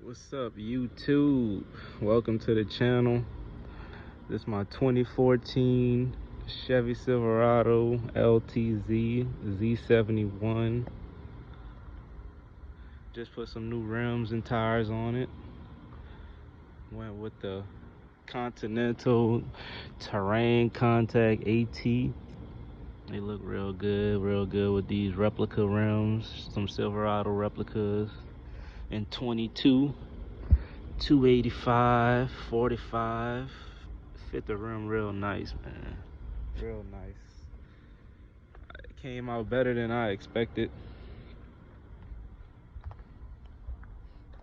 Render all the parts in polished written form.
What's up, YouTube? Welcome to the channel. This is my 2014 Chevy Silverado LTZ Z71. Just put some new rims and tires on it. Went with the Continental Terrain Contact AT. They look real good with these replica rims. Some Silverado replicas in 22. 285, 45. Fit the rim real nice, man. Real nice. It came out better than I expected.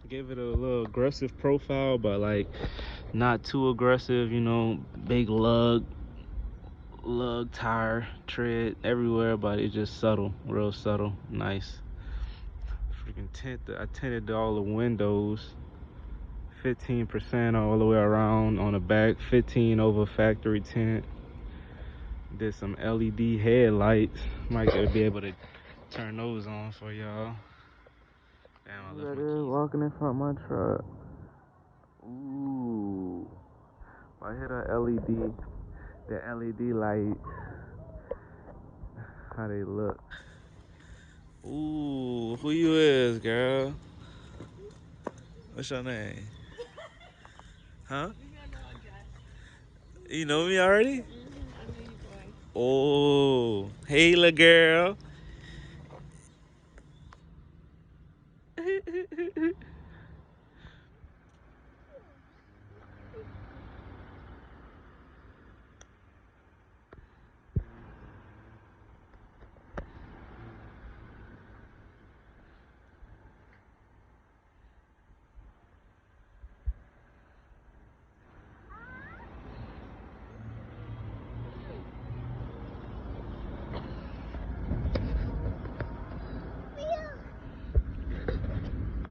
Gave it a little aggressive profile, but like not too aggressive, you know, big lug tire tread everywhere, but it's just subtle, real subtle, nice. Freaking I tinted all the windows. 15% all the way around on the back, 15 over factory tint. Did some LED headlights. Might be able to turn those on for y'all. Damn, I left my keys walking in front of my truck. Ooh. I hit a LED, the LED lights. How they look. Ooh, who you is, girl? What's your name? Huh? You know me already? Oh, hey, little girl.